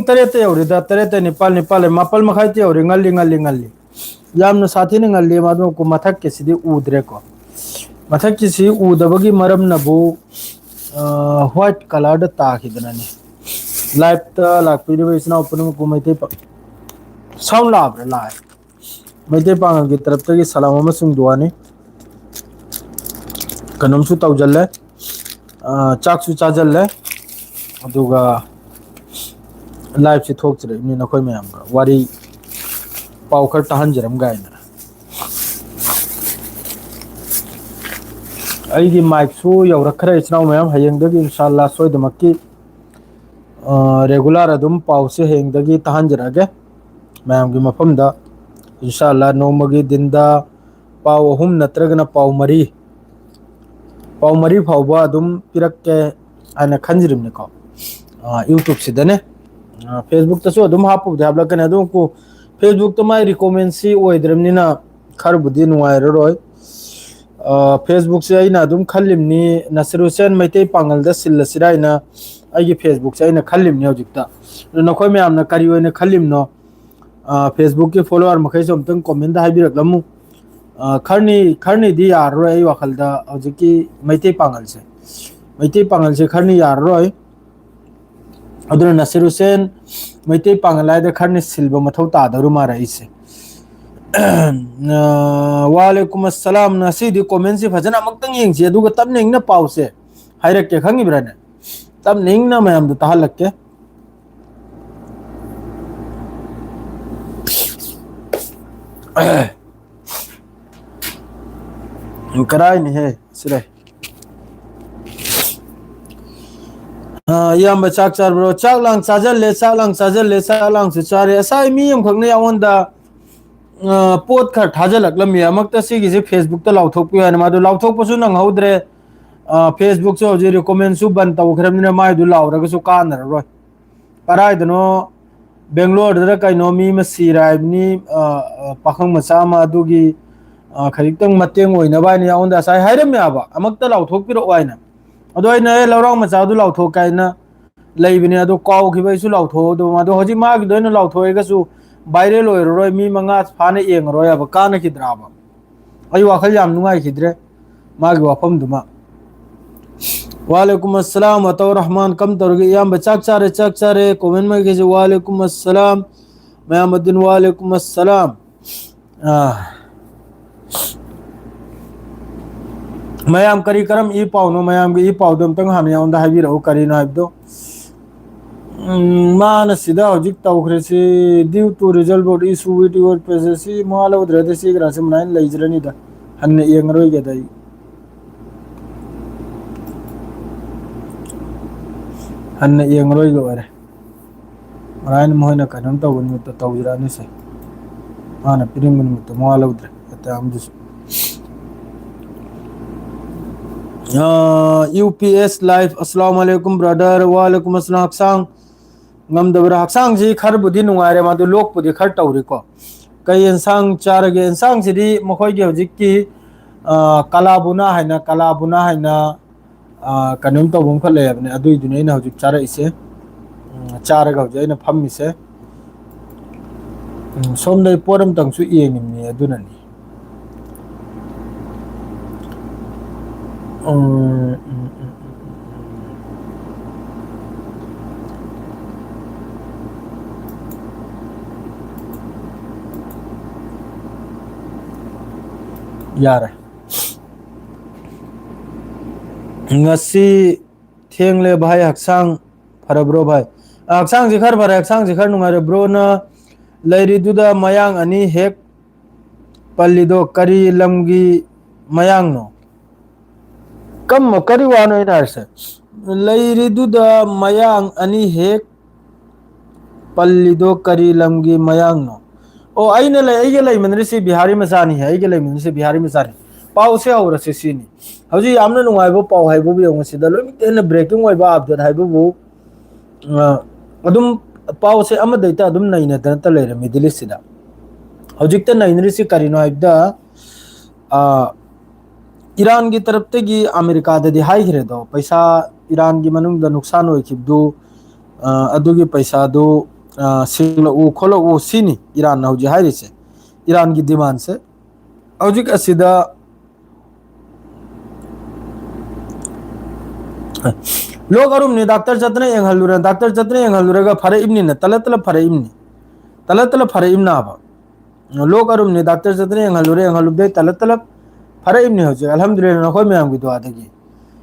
तरह यौरीदा तरह निपाल निपाल मापल मखाई यौरी ꯉꯜꯂꯤ यामना साथी ने ꯉꯜꯂꯤ मादो को मथक के सिदी उद्रे को मथक की सी उदबगी मरम नबु व्हाइट कलर द ताखिदनानी लाइव ता लाक्पिरिबो इसना ओपन को मैते साउंड लाब्रे लाइ मैते पांग की तरफ तगी सलाम अमसुंग दुआनी कनमसु तौजल्ले चाकसु चाजल्ले अदुगा लाइव से थोक्चरे नि नखोय मयाम वारी पाव खर तहंजरम गायना अईगी माइक सु यौरखरे इचनाव मयाम हयेंगदगी इंशाल्लाह सोयदमक्की रेगुलर अदुम पाव से हेंगदगी तहंजरगे मयाम की मफमदा इंशाल्लाह नोमगी दिनदा पाव अहुम नत्रगना पाव मरी फावबा अदुम पिरक्के आना खंजरिमनेको यूट्यूब सिदने फेसबुक तसो अदुम हापु दाबलकने अदुम को फेसबुक तो माय रिकमेंड सी ओइद्रमनिना खरबुदी नुवायररोय फेसबुक से अइना अदुम खल्लिमनी नसीर हुसैन मैते पांगल द सिल्लसिराइना अइगी फेसबुक से अइना खल्लिमनी हौजिकता नखोय मयामना करी ओइना खल्लिमनो फेसबुक के फॉलोअर मखैसो अमतंग कमेंट हाइबिरकलमु खरनी दी याररोय अइ वाखलदा हौजिकी मैते पांगल से खरनी याररोय अदुना नसीर हुसैन मैते पांगलायदा खरनी सिल्बा मथौ तादरु मारा इसे वालेकुम अस्सलाम नसीदी कमेंट से फजना मक्तंग येंगसे अदुगा तबनेंगना पावसे हाइरक्के खंगिब्राने तबनेंगना मयाम द तहलक्के कराय नि है सिरे याम चाक चार ब्रो चाक लांग चाजल ले से चारे असाई मी यम खगने यावंदा पोत खर थाजलकलमी अमक्ता सिगिसे फेसबुक ता लाउथोकपु याना मादो लाउथोकपसु नंग हौद्रे फेसबुक से होजे रिकमेंड सु बन तौखरमनिना मायदु लाउरगसु कानररोय करायदनो बेंगलोर दरा कइनो मी मसीराइबनी पाखंग मचा मा दुगी खरितंग मतेंग ओइनबानी यावंदा साइ हाइरम याबा अमक्ता लाउथोकपिरो वाइना अदो आइना ए लौरांग मचादु लाउथोकाइना लैबने अदो काउखिबैसु लाउथोदो मादो होजि मागी दोइनो लाउथोएगसु वायरल ओइरोय मी मंगा फाने एंगरोय अब काना किद्राबा अइ वाखल याम नुंगाइ खिद्रे मागी वाफम दुमा वालेकुम अस्सलाम अतो रहमान कम तोरगे याम चाक चारे कमेंट में के वालेकुम अस्सलाम मयामुद्दीन वालेकुम अस्सलाम मयाम करी करम ई पाउनो मयाम ई पाउदम तंग हान याउंदा हाबिरो करीना हाबिदो मान सिदा हजिक तौखरेसी due to result board issue with your पेजेसी माला उद्रदे सिग्रा से मनाइन लैजरनी दा हन्ने येंगरोय गदाई हन्ने येंगरोय गवरे मनाइन मोहना कनम तौगन मुत तौजरानी से माना पिरिंगन मुत माला उद्रे अते आमदिस यूपीएस लाइफ अस्सलाम वालेकुम ब्रदर वालेकुम अस्सलाम हक्सांग ngam haksang ji khar budi nungaire ma du lok budi khar tauri ko kai ensang charage ensang sidi mokhoi ge hojik ki kalabuna haina kanum to bum khale abne adui dunai na hojik chara ise charaga hojai aina phammi se somdai poram tang su yengimni adunani यार ngasi thengle bhai haksang farabro bhai haksang jikhar bare haksang jikhar nungare bro na lairi duda mayang ani hek pallido kari lamgi mayang no kam kari wano ina se lairi duda mayang ani hek pallido kari lamgi mayang no ओ आइने ले आइगे ले मनरे से बिहारी मसानी है आइगे ले मनरे से बिहारी मसानी पाव से और से सीनी हजि यामना नुंगाइबो पाव हाइबो बि ओंग सिदा लोइ तेन ब्रेकिंग ओइबा अपडेट हाइबो बु अदुम पाव से अम दैता अदुम नैने त लेरे मिडिल सिदा हजिक त नैनरि से करिनो हाइबदा ईरान की तरफ तगी अमेरिका दे हाइग्रे दो पैसा ईरान की मनुंग द नुकसान होइखिबदु अदुगी पैसा दो सिंगलऊ खोलऊ सिनी ईरान हौजी हाइरिसे ईरान की डिमांड से हौजिक असिदा लोग अरुमनी डॉक्टर चतने यंगहलुरे डॉक्टर चतने यंगहलुरेगा फरे इमनी ने तले तले फरे इमनी तले तले फरे इमना बा लोग अरुमनी डॉक्टर चतने यंगहलुरे यंगहलुबे तले तले फरे इमनी हौजिक अल्हम्दुलिल्लाह नखोय मयाम की दुआ दगी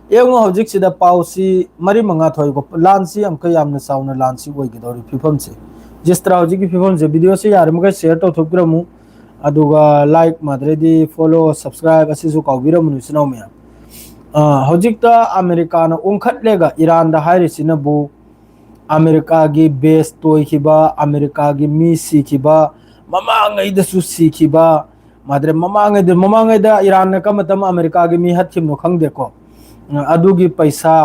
एवं हौजिक सिदा पाउसी मरी मंगा थोय को लांसी अमक यामना साउना लांसी ओइ गदौरी फिफम से जिस तरह हौजिक की फिफम से वीडियो से यार मगे शेयर तो थोकरमु अदुगा लाइक माद्रेदी फॉलो सब्सक्राइब असिसु काउबिरमु नुसनाव मया हौजिकता अमेरिका न ओंखटलेगा ईरान दा हाइरिसिनबु अमेरिका की बेस तोयखिबा अमेरिका की मी सीखिबा ममांगैदसु सीखिबा माद्रे ममांगैदा ईरान न कमतम अमेरिका की मी हत्खिमनो खंगदेको अदुगी पैसा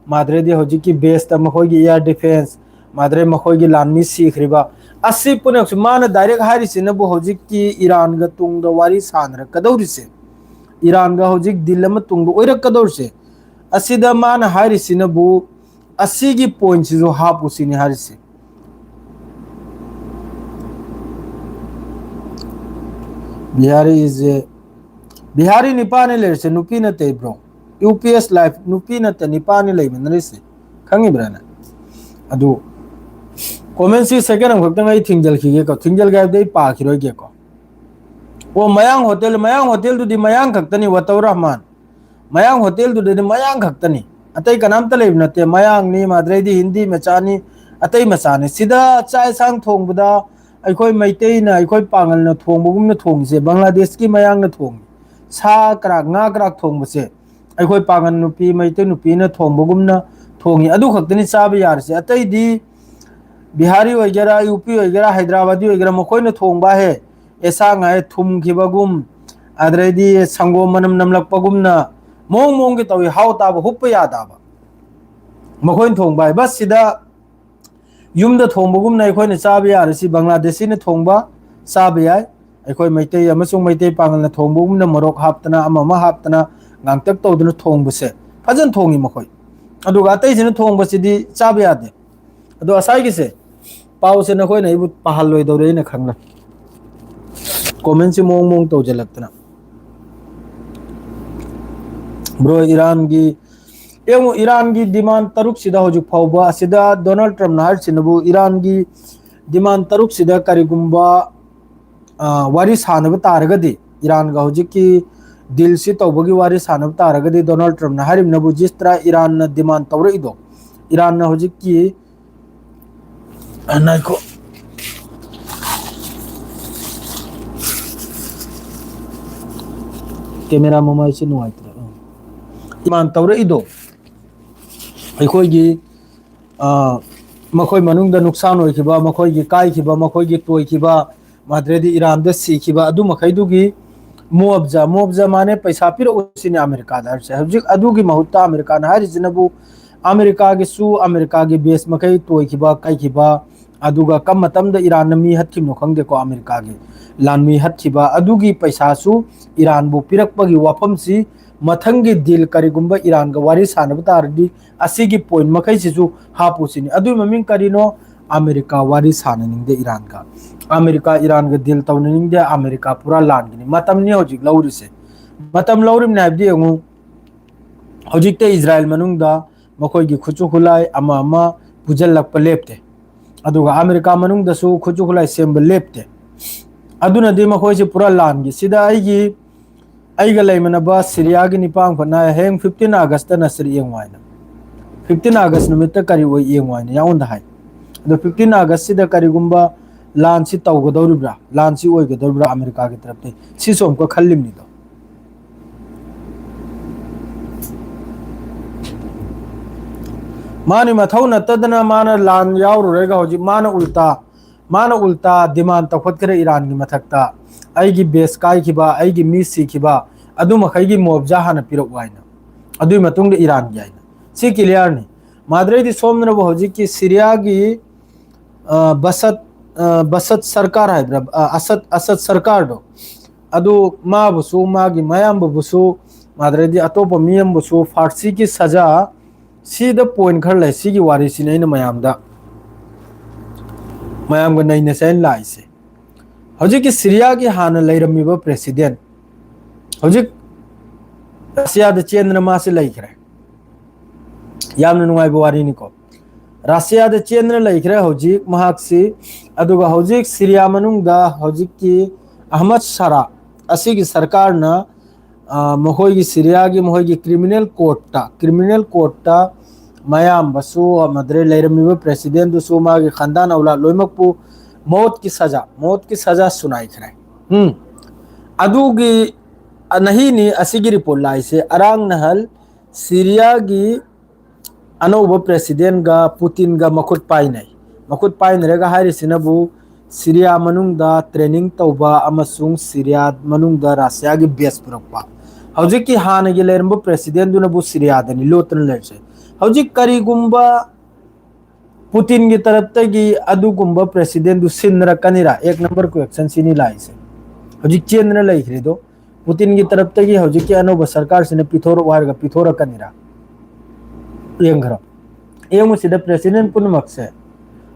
माद्रेदी हौजिकी बेस ता मखोगी एयर डिफेंस माद्रे मखोगी लानमी सीखरिबा असि पुनक्सु मान डायरेक्ट हारिसिनबु हौजिकी ईरान गा तुंग वारी सानर कदौरिसे ईरान गा हौजिक दिल म तुंग ओइरक कदौरसे असिदा मान हारिसिनबु असिगी पॉइंट जो हापुसिनी हारिसे बिहारी निपाने लेरसे नुपी न ते ब्रो यूपीएस लाइफ नुपी न ते निपाने ले मनरिसे खंगी ब्राना अदु कमेंट सी सेकंड हम खतंग आई थिंगजल खिगे को थिंगजल गाय दे पा खिरोय गे को वो मयांग होटल दुदी मयांग खक्तनी वतौर रहमान मयांग होटल दुदी मयांग खक्तनी अतई कनाम त लेब नते मयांग नि माद्रेदी हिंदी मचानी अतई मचाने सिदा चाय सांग थोंगबदा अखोय मैतई ना अखोय पांगल ना थोंबगुम ना थोंगसे बांग्लादेश की मयांग ना थोंग सा क्राक ना क्राक थोंगबसे अखोय पांगल नुपी मैतई नुपी ना थोंबगुम ना थोंगी अदु खक्तनी चाब यारसे अतई दी बिहारी वगैरह यूपी वगैरह हैदराबादी वगैरह मखोय ना थोंगबा है ऐसा है थुम खिबगुम अद्रेदी संगो मनम नमलकपगुमना मोंग मोंग के तवी हाउ ताब हुप यादाबा मखोइन थोंबा है बस सिदा युमदा थोंबगुमना अखोयना चाब यारसी बांग्लादेशी ने थोंबा चाब याय अखोय मैतै अमसुंग मैतै पांगलना थोंबगुमना मरोक हापतना अममा हापतना गांगतक तौदना थोंबसे फजन थोंगी मखोय अदुगा अतैसिना थोंबसिदी चाब यादे अदो असाइगिसे पाउसे नखोय नै बु पहाल लोय दौरे ने खंगना कमेंट से मोंग मोंग तो लगतना ब्रो ईरान की डिमांड तरुक सिदा होजु फाउबा सिदा डोनाल्ड ट्रम्प ना हरसिनबु ईरान की डिमांड तरुक सिदा करिगुंबा वारी सानब तारगदी ईरान का होजि की दिल से तौबगी वारी सानब तारगदी डोनाल्ड ट्रम्प ना हरिमनबु जिस तरह ईरान ना डिमांड तौरइदो ईरान ना होजि की नाइको कैमरा मोबाइल से नुआइत्र ईमान तौरइदो अखोयगी मखोय मनुंग दा नुकसान होइखिबा मखोयगी काइखिबा मखोयगी तोइखिबा माद्रेदी ईरान दा सीखिबा अदु मखैदुगी मुआवजा माने पैसा पिरउसिनि अमेरिका दा से हजिक अदुगी महुत्ता अमेरिका ना हारिजिनबु अमेरिका गी सु अमेरिका गी बेस मखै तोइखिबा काइखिबा अदुगा कम मतम दा ईरान मी हत्खिमनो खंगदे को अमेरिका गी लानमी हत्खिबा अदुगी पैसा सु ईरान बु पिरकपगी वाफमसी मथंगी दिल करिगुंबा ईरान का वारी सानब तारदी असिगी पॉइंट मखै सिसु हापुसिनी अदु ममिंग करिनो अमेरिका वारी साननिंगदे ईरान का अमेरिका ईरान का दिल तौननिंगदे अमेरिका पूरा लानगिनी मतमनी होजिक लौरिसे मतम लौरिम नाबदी यंगु होजिकते इजराइल मनुंगदा मखोयगी खुचु खुलाई अमा पुजल लक लेपते अदुगा अमेरिका मनुंगदसु खुचु खुलाई सेंब लेपते अदुना दे मखोयसे पूरा लानगी सिदा आइगा लेमनबा सीरिया की निपांग फना हेंग 15 अगस्त ना सरी यंगवाइना 15 अगस्त नुमित करी वो यंगवाइना याउंदा हाय अदो 15 अगस्त सिदा करीगुंबा लान सी तौगदौरिब्रा लान सी ओइगदौरिब्रा अमेरिका की तरफ ते सिसोम को खल्लिमनी दो मानी मथौ नतदना माना लान याउरेगा होजि माना उल्टा डिमांड तखतखरे ईरान की मथकता आइगी बेस काइखिबा आइगी मी सीखिबा अदु मखैगी मुआवजा हाना पिरक वाइना अदुई मतुंग ईरान की आइना सी क्लियर नि माद्रेदी सोमन होजि की सीरिया की बसत सरकार है असद सरकार दो अदु मा बुसु मागी मयाम बुसु माद्रेदी अतोप मियम बुसु फारसी की सजा सीधा पॉइंट खर ले सी की वारी सिने मयाम दा मैम को नई नेसेन लाइसे हजिक की सीरिया की हान लेरमीब प्रेसिडेंट हजिक रशिया द चेंद्र मासे लेखरे यामन नुंगाइब वारीनिको रशिया द चेंद्र लेखरे हजिक महाक्सी अदुगा हजिक सीरिया मनुंगदा हजिक की अहमद शरा असी की सरकार ना महोई की सीरिया की महोई की क्रिमिनल कोर्टा मयाम बसु मद्रे लेरमीब प्रेसिडेंट दुसु मागी खानदान औला लोइमकपु मौत की सजा सुनाई खरे अदुगी नहीं नी असिगी रिपोर्ट लाइसे अरांग नहल सीरिया की अनौब प्रेसिडेंट गा पुतिन गा मखुत पाइनरेगा हारिसिनबु सीरिया मनुंगदा ट्रेनिंग तौबा अमसुंग सीरिया मनुंगदा रशिया की बेस पुरकपा हौजिक की हान की लेरंब प्रेसिडेंट दुनबु सीरिया दनी लोतन लेसे हौजिक करीगुंबा पुतिन की तरफ तगी अदुगुंबा प्रेसिडेंट दु सिनरकनिरा एक नंबर क्वेश्चन सिनी लाइसे हौजिक चेंद्र लेखरिदो पुतिन की तरफ तगी हौजिक की अनौब सरकार सिने पिथोरकनिरा येंगरा येंगुसिदा प्रेसिडेंट पुनमक्से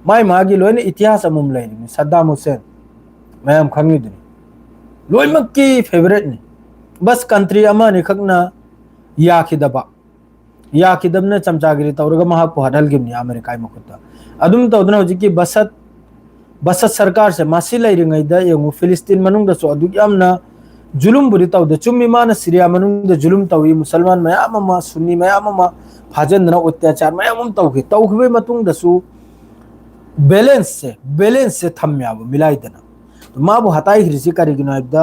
माई मागी लोइन इतिहास अमुम लेनि सद्दाम हुसैन मैम खंगिदुनी लोइमक की फेवरेट नि बस कंट्री अमा नि खकना याखिदबने चमचागिरी तौरगा महा को हडलगिमनि अमेरिका मखुता अदुम तौदना हजिकी बसत सरकार से मासी लेरिंगैदा येंगु फिलिस्तीन मनुंगदसो अदु यामना जुलुम बुरी तौद चुम्मी मान सीरिया मनुंगदा जुलुम तौई मुसलमान मयाम अमा सुन्नी मयाम अमा फाजनना अत्याचार मयाम तौखिबे मतुंगदसु बैलेंस से थम्याब मिलाइदना तो माबु हताई हिरिसि करिगिनो आइबदा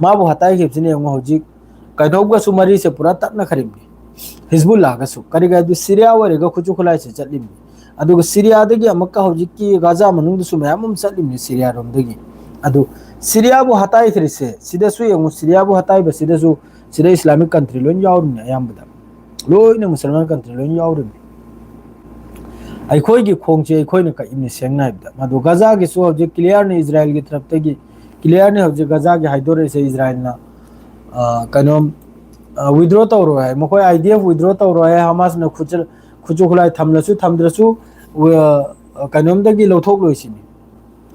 माबु हताई हिरिसिने येंगु हजिक कैदौगसु मरी से पूरा तकना खरिमनि हिजबुल्लाह गसु करिगादु सीरिया वरेगा खुचु खुलाई से चलिमनि अदुग सीरिया दगी अमक्का हजिकी गाजा मनुंगदसु मयाम चलिमनि सीरिया रोमदगी अदु सीरिया बु हताई हिरिसे सिदसु येंगु सीरिया बु हताई बसिदसु सिदा इस्लामिक कंट्री लोइन यावरुमनि अयामबदा लोइना मुसलमान कंट्री लोइन यावरुमनि अखोई खोंचे अखोई कईमने सेंगनाइबदा मदु गजा की सो हजे क्लियर ने इजराइल की तरफ तगी क्लियर ने हजे गजा की हाइदोरे से इजराइल ना कनोम विड्रॉ तौरो है मकोई आईडीएफ विड्रॉ तौरो है हमास न खुचु खुलाई थमलसु थमद्रसु कनोम दगी लौथोक लोइसिनी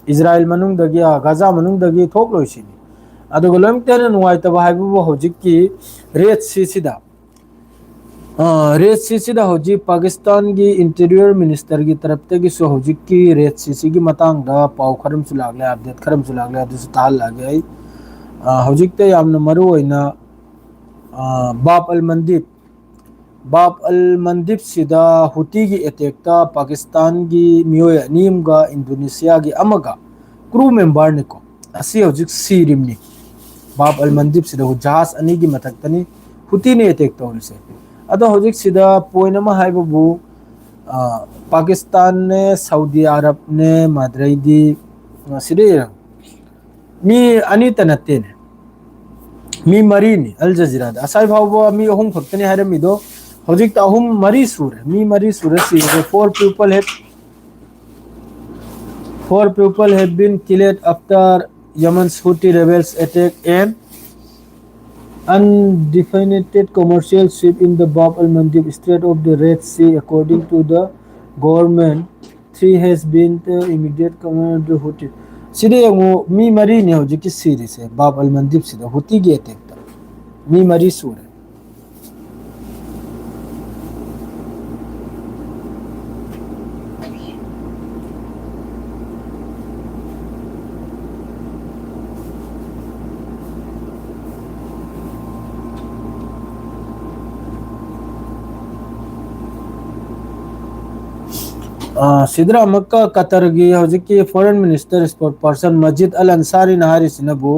इजराइल मनुंग दगी गजा मनुंग दगी थोक लोइसिनी अदु गलम तेन नुवाइतबा हाइबु हजिक की रेड सी सिदा हौजी पाकिस्तान की इंटीरियर मिनिस्टर की तरफ तगी सो हौजी की रेड सी की मतंग दा पाव खरम सुलागले अपडेट खरम सुलागले अदु ताल लागे हौजी ते यामना मरु होइना बाप अल मंदिप सिदा हुती की अटैक ता पाकिस्तान की मियोय अनीम गा इंडोनेशिया की अमगा क्रू मेंबर निको असी हौजी सीरिमनी बाप अल मंदिप सिदा जहाज अनी की मथक्तनी हुती ने अटैक तौरसे अदो हजिक सिदा पॉइंट अमा हाइबबु पाकिस्तान ने सऊदी अरब ने मद्रैदी सिदे मी अनी तनतेने मी मरीनी अल जजीरा असाई भाव मी अहुम खक्तने हारमिदो हजिक अहुम मरी सूर मी मरी सूर सी four people have been killed after Yemen's Houthi rebels attack an undefined commercial ship in the Bab al-Mandeb Strait of the Red Sea. According to the government, 3 has been the immediate command of the Houthi. Side yango mi mari ne hoji ki series है Bab al-Mandeb sida Houthi की attack था मी मरी सूर है सिदरा मक्का Qatar की हजिकी foreign minister sport person मस्जिद al Ansari नहारी सिनबु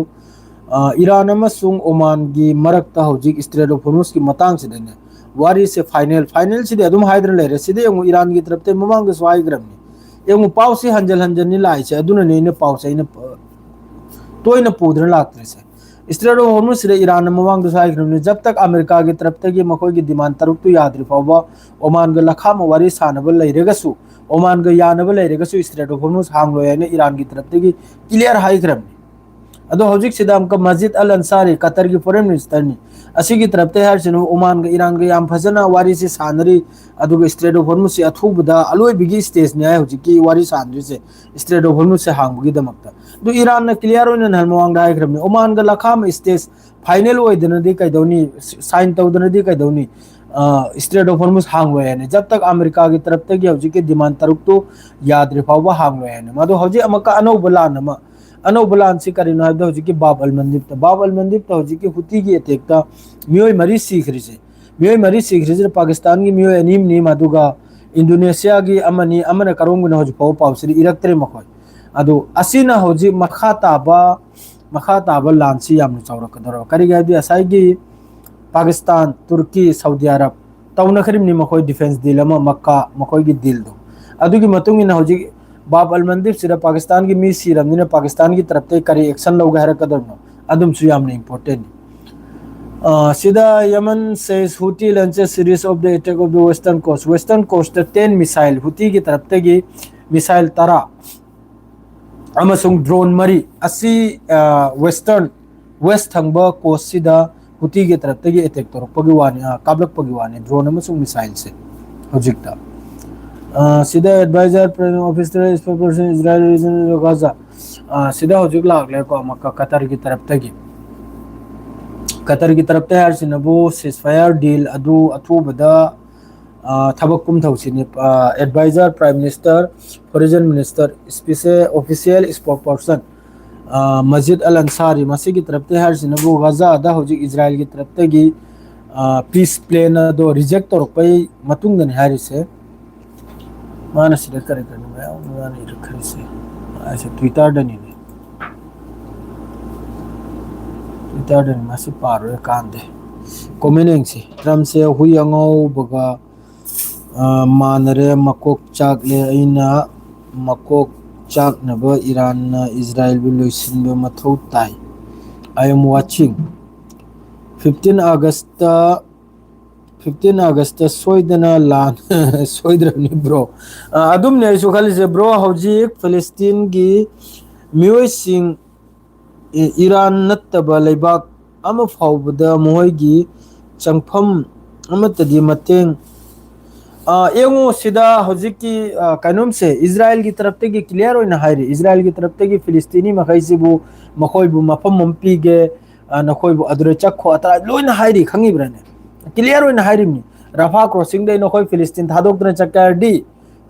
Iran अमसुंग Oman की मरक्ता हजिक straight of Hormuz की मतांग सिदने वारी से फाइनल सिदे अदुम हाइद्र लेरे सिदे यंग ईरान की तरफ ते ममांग स्वाई ग्रमनी यंग पाव से हंजल नि लाई से अदुन ने पाव से ने तोय न पुद्र लाक्रे से स्ट्रेट ऑफ हॉर्मुज सिदे ईरान ममांग स्वाई ग्रमनी जब तक अमेरिका की तरफ ते की मखोय की डिमांड तरुक तो याद्रि फावबा ओमान ग लखा मवारी सानबल लेरेगसु ओमान ग यानबल लेरेगसु स्ट्रेट ऑफ हॉर्मुज हांगलो याने ईरान की तरफ ते की क्लियर हाई ग्रमनी अदो हौजिक सिदाम का मस्जिद अल अंसारी कतर की फॉरेन मिनिस्टर नि असी की तरफ ते हर सिनो ओमान का ईरान का याम फजना वारी से सानरी अदो स्ट्रेट ऑफ हॉर्मुज से अथुबदा अलोय बिगी स्टेज ने हौजिक की वारी सानरी से स्ट्रेट ऑफ हॉर्मुज से हांगबगी दमकता दो ईरान ने क्लियर होने नहलमवांग दाय ग्रम ओमान का लखाम स्टेज फाइनल ओइदनदी कैदौनी साइन तौदनदी कैदौनी स्ट्रेट ऑफ हॉर्मुज हांगवे है जब तक अमेरिका की तरफ तक हौजिक की डिमांड तरुक तो याद्रि फावबा हांगवे है मदो हौजिक अमका अनौब लान अमा अनौब लान से करिनो है हौजिक की बाब अल मंदिब तो हौजिक की हुती की अटैक ता मियोय मरी सीखरी से मियोय मरी सीखरी से पाकिस्तान की मियोय अनीम नी मदुगा इंडोनेशिया की अमनी अमन करोंग न हौजिक पाव पावसरी इरक्तरे मखोय अदो असिना हौजिक मखा ताबा लान सी याम चौरकदरो करिगादी असाइगी पाकिस्तान तुर्की सऊदी अरब तौना खरिमनी मखोय डिफेंस डील अमा मक्का मखोय की डील दो अदुगी मतुंग इन हौजिक बाब अल मंदिब सिरा पाकिस्तान की मी सीरमनिना पाकिस्तान की तरफ ते करी एक्शन लौगा हरकदरनो अदुम सु यामने इंपोर्टेंट सिदा Yemen says Houthi launches series of the attack of the western coast 10 missile Houthi की तरफ ते की मिसाइल तरा अमसुंग ड्रोन मरी असी वेस्ट थंगबा कोस्ट सिदा हुती की तरफ ते की अटैक तोरपगी वानी काबलकपगी वानी ड्रोन अमसुंग मिसाइल से हौजिकता सीधा adviser officer spokesperson Israel region Gaza सीधा हौजिक लागले को मक्का कतर की तरफ ते हर सिनबो सीजफायर डील अदु अथुबदा थबक कुम थौसिनी adviser prime minister foreign minister special official spokesperson Majed al Ansari मसी की तरफ ते हर सिनबो गाजा दा हौजिक इजराइल की तरफ ते की पीस प्लान दो रिजेक्ट तोरपई मतुंग दन हारि से माना सिदा करे करने में माना इरखरी से ऐसे ट्विटर डनी ने ट्विटर डनी मासे पारो कांदे कमेंटिंग से ट्रम्प से हुई अंगो बगा मानरे मकोक चाकले अइना मकोक चाक नब ईरान इजराइल बि लोइसिन बे मथौ ताई आई एम वाचिंग 15 अगस्त सोइदना लान सोइद्रनी ब्रो अदुम ने सु खाली से ब्रो हौजिक फिलिस्तीन की मियोय सिंह ईरान नत्तबा लेबाक अम फावबदा मोहगी चंगफम अमतदी मतेंग एंगो सिदा हौजिक की कानूम से इजराइल की तरफ ते की क्लियर होइना हाइरी इजराइल की तरफ ते की फिलिस्तीनी मखैसिबु मखोयबु मफम मम्पीगे नखोयबु अदरे चखो अतरा लोइना हाइरी खंगिब्रने क्लियर होइना हाइरिमनी रफा क्रॉसिंग दे नखोय फिलिस्तीन थादोकद्र चक्कारडी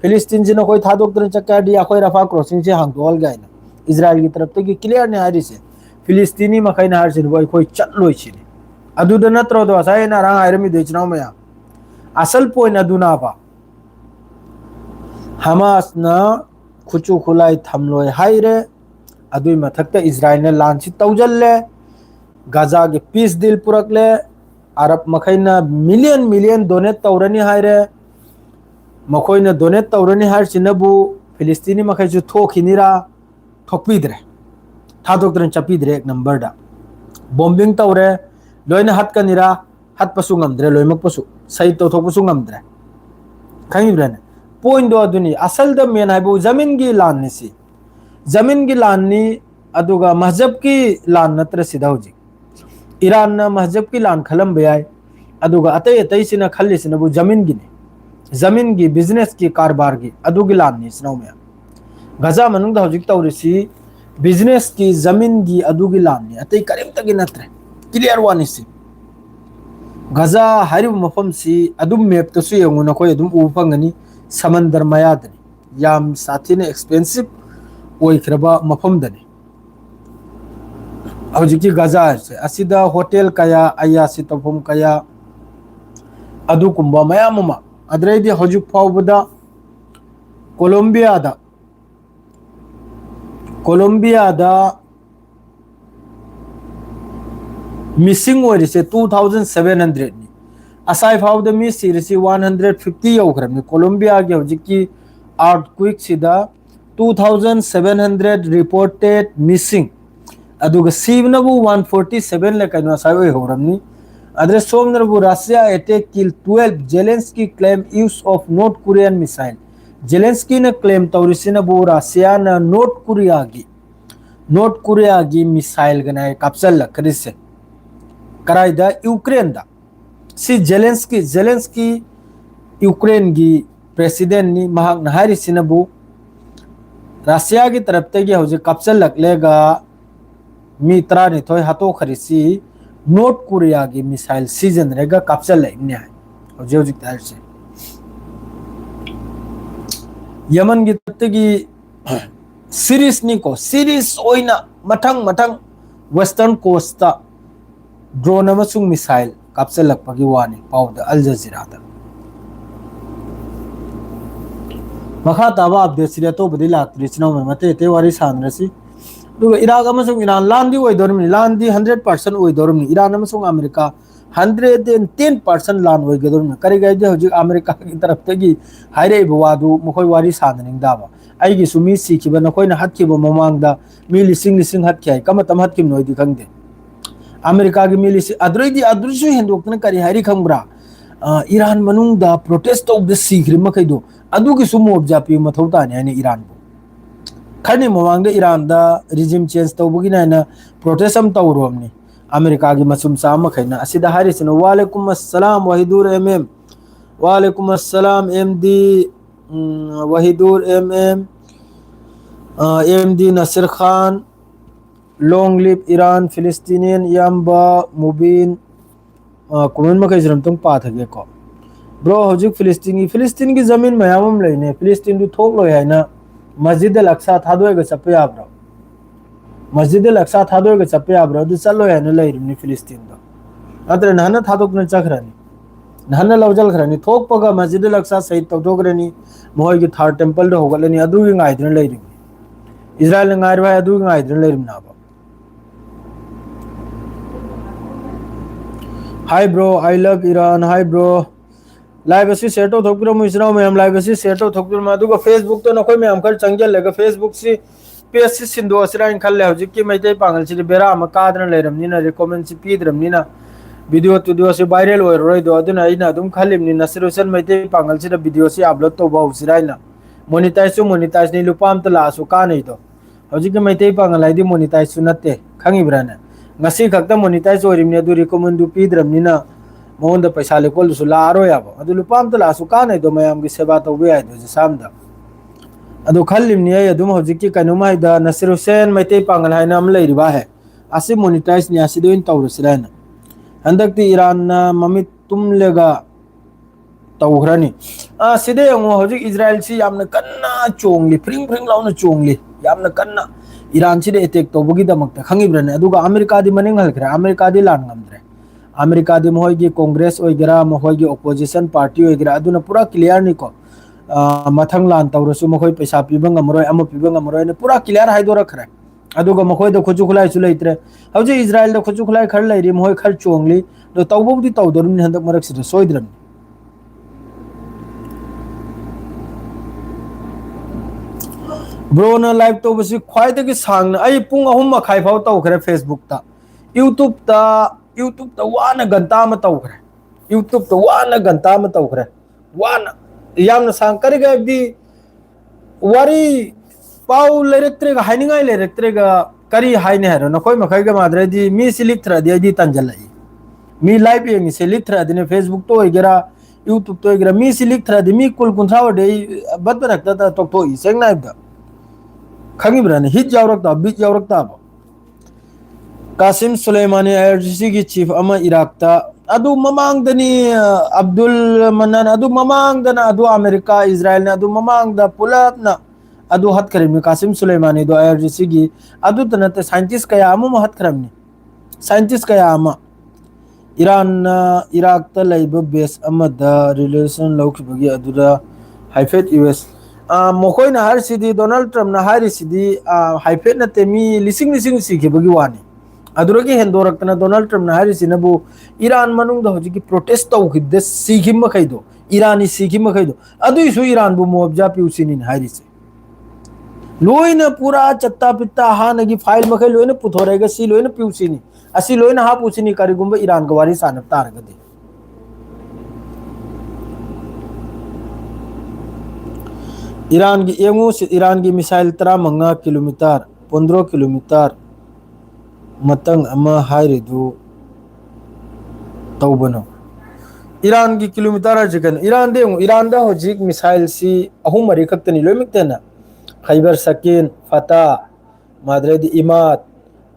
फिलिस्तीन जी नखोय थादोकद्र चक्कारडी अखोय रफा क्रॉसिंग से हांगदोल गायना इजराइल की तरफ ते की क्लियर ने हाइरी से फिलिस्तीनी मखैना हारसिन बोय खोय चटलोय छिने अदुद नत्रो दो साय ना रा हाइरमी देचनाव मया असल पॉइंट अदुना बा हमास ना खुचु खुलाई थमलोय हाइरे अदुई मथकते इजराइल ने लांची तौजल्ले गाजा के पीस डील पुरकले अरब मखैना मिलियन डोनेट तौरनी हाइरे मखोइना डोनेट तौरनी हाइर सिनबु फिलिस्तीनी मखैजु थोखिनिरा थोकपीद्रे थादोक्तरन चपीद्रे एक नंबर दा bombing तौरे लोइना हतकनिरा हतपसु ngamdre loimokpasu sai tawthokpasu ngamdre khangibrane point do aduni asal da men haibu zamin gi lan ni si zamin gi lan ni aduga mazhab ki lan natra sida hoji iran na mazhab ki lan khalam bayai aduga atai sina khalli sina bu zamin gi business ki karbar gi adugi lan ni sinaw me gaza manung da hoji tawrisi business ki zamin gi adugi lan ni atai karim tagi natre clear one si Gaza हरिब मफम सी अदुम map तसु यंगु नखोय अदुम उफंगनी समंदर मयादनी याम साथीने expensive ओइख्रबा मफम दनी हौजिकी Gaza से असिदा होटल कया आया सि तफम कया अदु कुंबा मयाममा अद्रैदि हौजिक फावबदा कोलंबिया मिसिंग ओरिसे 2700 नि asai फाव द मी सीरीसी 150 यौखरमनि कोलंबिया के हौजिकी अर्थक्वेक सिदा 2700 रिपोर्टेड मिसिंग अदुगा सीवनबु 147 ले कनो साइ होरमनि अदरे सोमनरबु Russia attack kill 12 Zelensky claim use of North Korean missile Zelensky ने क्लेम तौरिसिनबु रशिया न नॉर्थ कोरिया की नॉर्थ कोरिया की मिसाइल गना कापचल लखरिसे कराइदा यूक्रेन दा सी जेलेंस्की यूक्रेन की प्रेसिडेंट नि महाक नहारी सिनबु रशिया की तरफ ते हौजे कापचल लखलेगा मी तरानिथोय हाथो खरिसी नॉर्थ कोरिया की मिसाइल सीजन रेगा कापचल लेने है हौजे हौजे तारसे यमन की तरफ की सीरीज निको सीरीज ओइना मथंग मथंग वेस्टर्न कोस्ट ड्रोन अमसुंग मिसाइल कापचल लखपगी वानी पाउदा अल जजीरा दा मखा ताबा अपडेट सिरे तो बदि लाक्त्री चिनो मते ते वारी सानरसी दुगा इराक अमसुंग ईरान लांदी ओइदोरमनि लांदी 100% ओइदोरमनि ईरान अमसुंग अमेरिका 110% लान ओइगदोरमनि करि गाइदे हजि अमेरिका की तरफ तगी हाइरे बवादु मखोय वारी साननिंग दाबा आइगी सुमी सिखिबा नखोयना हत्खिबा ममांगदा मी लिसिंग लिसिंग हत्खै कमतम हत्खिम नोइदि खंगदे अमेरिका की मी लिसिंग अद्रैदि अद्रुसु हेंदोकना करि हाइरि खंगब्रा ईरान मनुंगदा प्रोटेस्ट तौबदा सिखरि मखैदो अदुगी सुमो ऑब्जापि मथौ ताने हाइने ईरान बु खरनि ममांगदा ईरान दा रिजिम चेंज तौबगी नाइना प्रोटेस्ट अम तौरोमनि अमेरिका की मसुम सा मखैना असिदा हारिसनो वालेकुम अस्सलाम वहीदुर एमएम वालेकुम अस्सलाम MD Wahidur MM MD Nasir Khan long live Iran Palestinian याम्बा मुबीन कमेंट में कई जरम तुम पाथ है को ब्रो हजिक फिलिस्तीन की जमीन मयामम लेने फिलिस्तीन दु थोक लो है ना मस्जिद अल अक्सा थादोएगा चप्पे आब्रो मस्जिद अल अक्सा थादोएगा चप्पे आब्रो दु चलो है ना लेरिमनि फिलिस्तीन दो अत्र नहना थादोक न चखरानी नहना लवजल खरानी थोक पगा मस्जिद अल अक्सा सहित तौदोगरनी मोय की थार टेंपल दो होगलनी अदु की गाइदन लेरिमनि इजराइल गाइरवा अदु की गाइदन लेरिमना hi bro I love Iran hi bro live असी शेयर तो थोकरो मुइसराव में हम लाइव असी शेयर तो थोकरो मादुगा फेसबुक तो नखोय में हम कर चंगल लेगा फेसबुक से पेज से सिंधु असरा इन खल ले हजि की मैते पांगल से बेरा हम कादन लेरमनि ना रिकमेंड से पीदरमनि ना वीडियो से वायरल हो रोय दो अदुना इना अदुम खलिमनि नसरुसन मैते पांगल से वीडियो से अपलोड तो बाउ सिराइना मोनेटाइज नि लुपाम त लासु का नै तो हजि की मैते पांगल आइदि मोनेटाइज सु नते खंगिब्राना ngasi khakta monetize orimne adu recommend du pidramnina monda paisa lekol su la aro yabo adu lupam ta la su ka nei do mayam gi seba to be ai do samda adu khallimni ai adu hojiki kanuma da Nasir Hussain maite pangal haina am leiri ba hai asi monetize ni asi doin tawrusrana handak ti Iran na mamit tumlega tawhrani side ngo hojik Israel si yamna kanna chongli pring launa chongli yamna kanna Iran से attack तौबगी दमकता खंगिब्रने अदुगा America दी मनिंग हलखरे America दी लान गमद्रे America दी मोय की कांग्रेस ओइगरा मोय की opposition party ओइगरा अदुना पूरा clear निको मथंग लान तौरसु मोय पैसा पिबंग मरोय अम पिबंग मरोय ने पूरा क्लियर हाइदो रखरे अदुगा मोय द खुजु खुलाय सु लेत्रे हौजे इजराइल द खुजु खुलाय खर लेरी मोय खर चोंगली दो तौबोबदी तौदरुन हंदक मरक से सोइद्रम ब्रो ना लाइव तो बसी ख्वाई तक सांग आई पुंग अहुम मखाई फाव तौखरे फेसबुक ता यूट्यूब ता वाना घंटा में तौखरे यूट्यूब ता वाना घंटा में तौखरे वाना यामना सांग करे गबदी वारी पाउ लेरेक्ट्रे गा हाइनिंगाई लेरेक्ट्रे गा करी हाइने हरो नकोय मखाई गा माद्रे दी मी सिलिक थरा दी तंजलाई मी लाइव येंगी सिलिक थरा दी फेसबुक तो इगरा यूट्यूब तो इगरा मी सिलिक थरा दी मी कुल कुंथाव दे बद रखता ता तो इसेंग नाइब दा खंगिब्राने हिट यावरकता बीट यावरकता कासिम सुलेमानी आईआरजीसी की चीफ अमा इराकता अदु ममांगदनी अब्दुल मन्नान अदु ममांगदना अदु अमेरिका इजराइल ने अदु ममांगदा पुलापना अदु हतखरिम कासिम सुलेमानी दो आईआरजीसी की अदु तनते साइंटिस्ट कया अमु हतखरमनी साइंटिस्ट कया अमा ईरान इराकता लाइब बेस अमदा रिलेशन लौखिबगी अदुदा हाइफेट यूएस मोखोय ना हर सिदी डोनाल्ड ट्रम्प ना हर सिदी हाइफेट ना तेमी लिसिंग सिखिबगी वानी अदुरगी हेंदोरक्तना डोनाल्ड ट्रम्प ना हर सिनबु ईरान मनुंग द होजिकी प्रोटेस्ट तौ खिदे सिखिम मखैदो ईरानी सिखिम मखैदो अदुइसु ईरान बु मोबजा पिउसिनी हर से लोइना पूरा चत्ता पित्ता हानगी फाइल मखै लोइना पुथोरेगा सी लोइना पिउसिनी असि लोइना हा पुसिनी करिगुंबा ईरान गवारी सानब तारगदे ईरान की एमू से ईरान की मिसाइल 13 किलोमीटर 15 किलोमीटर मतंग अमा हाइरिदु तौबनो ईरान की किलोमीटर जगन ईरान दे ईरान दा होजिक मिसाइल सी अहुम मरी खक्तनी लोमिक्तेना खैबर सकीन फता माद्रेद इमाद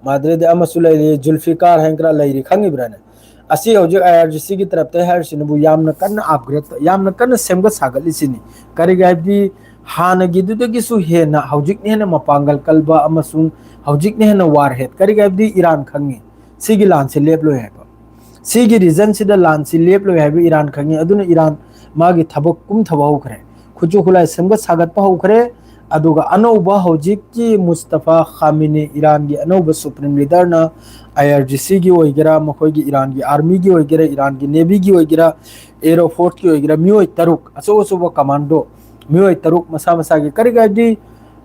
माद्रेद अमसुलै जुल्फिकार हैंकरा लैरी खंगिब्राने असी होजिक आईआरजीसी की तरफ ते हरसिनबु यामना कन्न अपग्रेड यामना कन्न सेमगत सागलिसिनी करिगायबदी हानगिदुदगिसु हेना होजिक नेना मपांगल कलबा अमसुंग होजिक नेना वारहेड करिगायबदी ईरान खंगी सिगी लान से लेपलो है सिगी रीजन सिदा लान से लेपलो है ईरान खंगी अदुना ईरान मागी थबक कुम थबा होखरे खुजु खुलाय सेमगत सागत पा होखरे अदुगा अनौबा होजिक की मुस्तफा खामिनी ईरान की अनौबा सुप्रीम लीडर ना आईआरजीसी की ओइगेरा मखोय की ईरान की आर्मी की ओइगेरा ईरान की नेवी की ओइगेरा एयरफोर्स की ओइगेरा मियोय तरुक अचो अचोबा कमांडो मियोय तरुक मसा मसा की करिगायबदी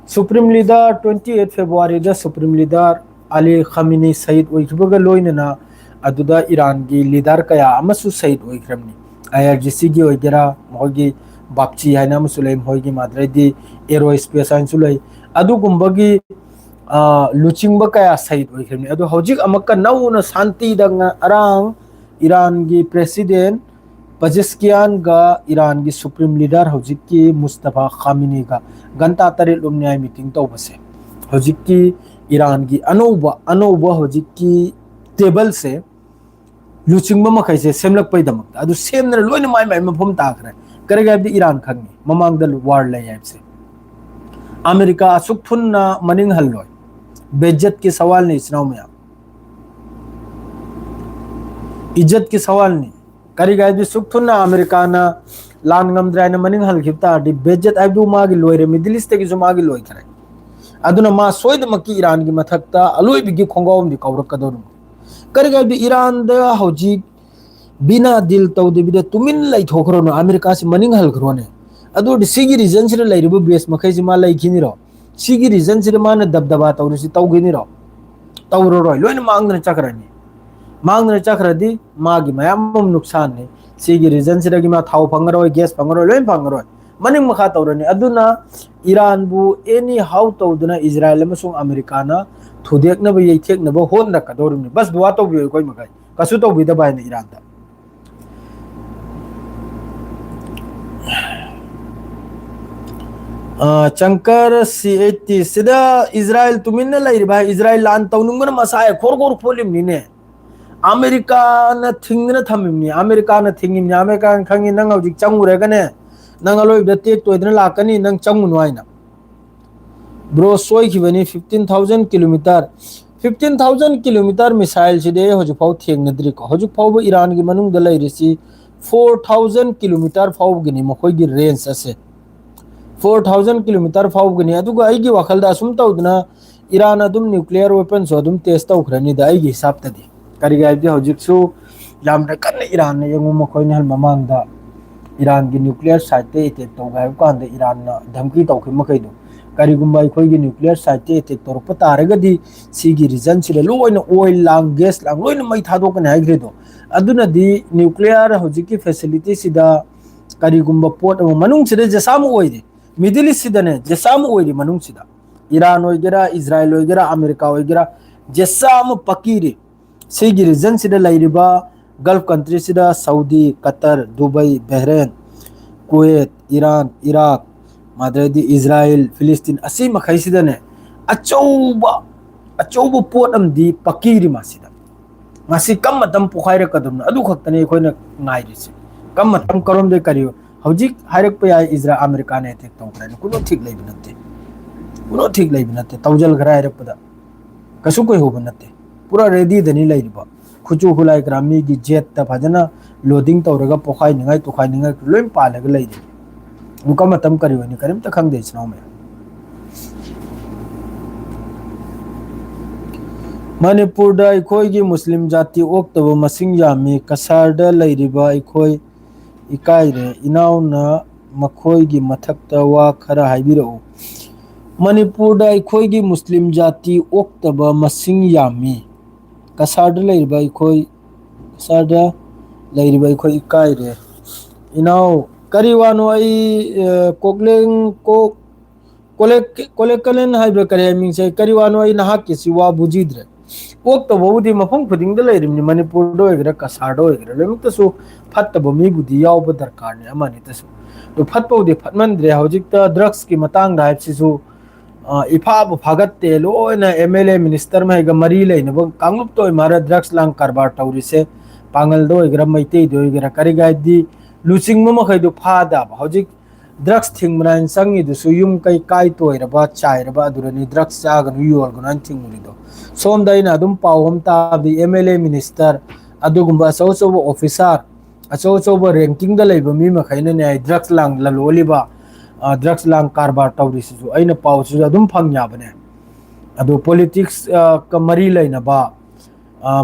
सुप्रीम लीडर 28 फेब्रुआरी दा सुप्रीम लीडर अली खामिनी शहीद ओइखबगा लोइनना अदुदा ईरान की लीडर कया अमसु शहीद ओइख्रमनी आईआरजीसी की ओइगेरा मखोय बापची है सुलेम होगी माद्रेदी एरो स्पेस सुलै अदुगुंबगी लुचिंग कया सहित ओइख्रमनी अदु हौजिक अमक्का नौना शांति दंग अरांग ईरान की प्रेसिडेंट पजेस्कियान गा ईरान की सुप्रीम लीडर हौजिक की मुस्तफा खामिनी का घंटा तरे लुमन्याय मीटिंग तौबसे हौजिक की ईरान की अनौबा हौजिक की टेबल से लुचिंग मखैसे सेमलक पैदमक अदु सेमना लोइन माय माय मफम ताखरे करेगाबदी ईरान खंगी ममांगदल वार लय याबसे अमेरिका असुक थुन्ना मनिंग हल्लोय बेइज्जत के सवाल नहीं सुनाओ मैं इज्जत के सवाल नहीं करेगाबदी सुक थुन्ना अमेरिका ना लान गमद्रायना मनिंग हल खिबता दि बेइज्जत आइदु मागी लोयरे मिडिल ईस्ट के जो मागी लोय करे अदुना मा सोयदमकी ईरान की मथक्ता अलोय बिगी खोंगोम दि कौरकदोरु करेगाबदी ईरान दा हौजी बिना दिल तौदे तुमिन लैथोखरो न अमेरिका से मनिंग हलखरोने अदु सिगी रीजन से लैरिबो बेस मखैसि मा लैखिनिरो सिगी रीजन से मान दबदबा तौरसि तौगिनिरो तौरोरोय लोइन मांगन चक्रदी मागी मयाम नुकसान ने सिगी रीजन से मा थाव फंगरोय गैस फंगरोय लोइन फंगरोय मनिंग मखा तौरने अदुना ईरान बु एनी हाउ तौदना इजराइल अमसुंग अमेरिका ना थुदेकनबो यैथेकनबो होनकदोरनि बस दुआ तौबियो कोइ मखै कसु तौबिदबाय ने ईरान दा चंकर C80 सिदा इजराइल तुमिन लैरिबा इजराइल लान तौनुंगन मसाय खोरगोर फोलिमनिने अमेरिका न थिंगन थमिमनि अमेरिका न थिंगिमनि अमेरिका न खंगी नंग हौजिक चंगुरेगने नंग लोय टेक तोयदन लाकनी नंग चंगुनु आइना ब्रो सोयखिबनी 15000 किलोमीटर 15000 किलोमीटर मिसाइल सिदे हौजिक फाउ थेंगनद्रि को हौजिक फाउ ईरान की मनुंग द लैरिसि 4000 किलोमीटर फाउ गिनी मखोय की रेंज असे 4000 kilometre फाउगनी अदुगा आइगी वखलदा assume तौदना Iran अदुम nuclear weapon सो अदुम टेस्ट तौखरनी दा आइगी हिसाब तदी करिगायदि हौजिकसु यामना कन्न ईरान ने यंगु मखोयने हल ममांगदा ईरान की न्यूक्लियर साइट ते अटैक तौगाय कांदे ईरान ना धमकी तौखि मखैदु करिगुंबा अखोयगी न्यूक्लियर साइट ते अटैक तौरप तारगदी सिगी रीजन सिले लोइना ऑयल लांग गैस लांग लोइना मै थादोकने हाइग्रेदो अदुनादि न्यूक्लियर हौजिकी फैसिलिटी सिदा करिगुंबा पोर्ट मनुंग सिदे जसाम ओइदे मिडिल ईस्ट सिदने जेसाम ओइरी मनुंग सिदा ईरान ओइगेरा इजराइल ओइगेरा अमेरिका ओइगेरा जेसाम पकीरे सिगी रीजन सिदा लैरिबा गल्फ कंट्री सिदा Saudi Qatar Dubai Bahrain Kuwait Iran Iraq माद्रेदी इजराइल फिलिस्तीन असी मखै सिदने अचौबा पोट अमदी पकीरी मासिदा मासी कम मतम पोखाइर कदम अदु खक्तने खोइना नाइरिसे कम मतम करोम दे करियो हौजिक हायरक पे आय इजरा अमेरिका ने अटैक तौखरने कुनो ठीक लैब नते तौजल घरा हायरक पदा कसु कोइ होब नते पूरा रेडी दनी लैरिबा खुचु खुलाय ग्रामी की जेट त फजना लोडिंग तौरगा पोखाय निगाय तोखाय निगाय लोइन पालग लैदे मुका मतम करिवनी करिम त खंग देसनाव में मणिपुर दा इखोय की मुस्लिम जाति ओक्तब मसिंग यामी कसार दा लैरिबा इखोय इकाइरे इनाउना मखोय की मथक्ता वा खरा हाइबिरो मणिपुर दा इखोय की मुस्लिम जाति ओक्तब मसिंग यामी कसार दा लैरिबा इखोय कसार दा लैरिबा इखोय इकाइरे इनाउ करिवानो आई कोलेकलेन हाइब्र करे मिंग से करी वानो आई नहा के सिवा बुजीद्रे ओक तो बहुदी मफम खुदिंग द लेरिमनि मणिपुर दो एग्रा कसार दो एग्रा लेमुक तसु फत्तबो मिबुदी यावबो दरकार ने अमानि तसु तो फत्पौदे फतमंद्रे हौजिक त ड्रग्स की मतंग दा हाइबसिसु इफाबो फागत्ते लोना एमएलए मिनिस्टर में मरी लेनबो कांगलुप तो मारा ड्रग्स लांग कारबार तौरिसे पांगल दो एग्रा मैते दो एग्रा करिगाइदी लुसिंग मखैदो फादा हौजिक ड्रग्स थिंगमनाइन संगी दुसु युम कई काय तोइरबा चाइरबा दुरनी ड्रग्स चागनु योलगुनान थिंगमुनिदो सोमदाइना दुम पावम ताबदी एमएलए मिनिस्टर अदुगुंबा असौसो ऑफिसर असौसो रैंकिंग द लेबो मी मखैने ने ड्रग्स लांग ललोलिबा ड्रग्स लांग कारबार तौरिसु अइना पावसु अदुम फंग याबने अदु पॉलिटिक्स का मरी लेनबा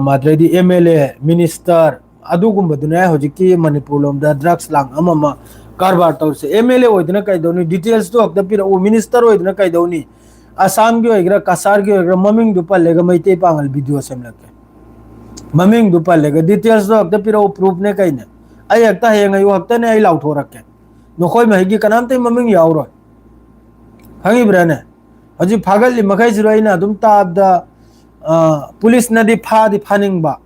माद्रेदी एमएलए मिनिस्टर अदुगुंबदुना हौजिकी मणिपुर लोमदा ड्रग्स लांग अममा कारबार तौरसे एमएलए होइदना कैदौनी डिटेल्स तो हक्ता पिर ओ मिनिस्टर होइदना कैदौनी आसाम की होइग्रा कसार की होइग्रा ममिंग दु पल्लेगा मैते पांगल वीडियो सेमलके ममिंग दु पल्लेगा डिटेल्स तो हक्ता पिर ओ प्रूफ ने कैने आई हक्ता हेंग आयु हक्ता ने आई लाउथो रखे नखोय महगी कनामते ममिंग यावरो हंगी ब्राने हजि फागल मखै जिरोइना अदुम ताबदा पुलिस नदी फादी फानिंगबा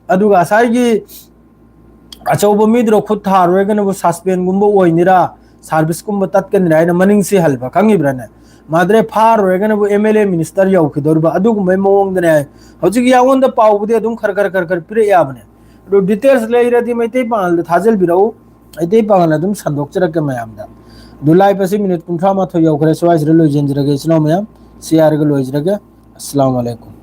अदुगा साइगी अचौब मीद्रो खुद थारोगन सस्पेंड गुम ओइनिरा सर्विस गुम तत्कनिरा है मनिंग से हल्बा खंगिब्राने माद्रे फारोगन एमएलए मिनिस्टर यौखिदोरबा अदुगुम मौंगदने हौजिक यावोंद पावबुदे अदुम खर पिरे याबने दो डिटेल्स लेइरदि मैते पांगल थाजल बिराउ ऐते पांगल अदुम संदोकचरके मयामदा दुलाई पसी मिनट 53 यौखरे सवाइस लोइजेंजरगे इस्लाम मयाम सियारगे लोइजरगे अस्सलाम वालेकुम।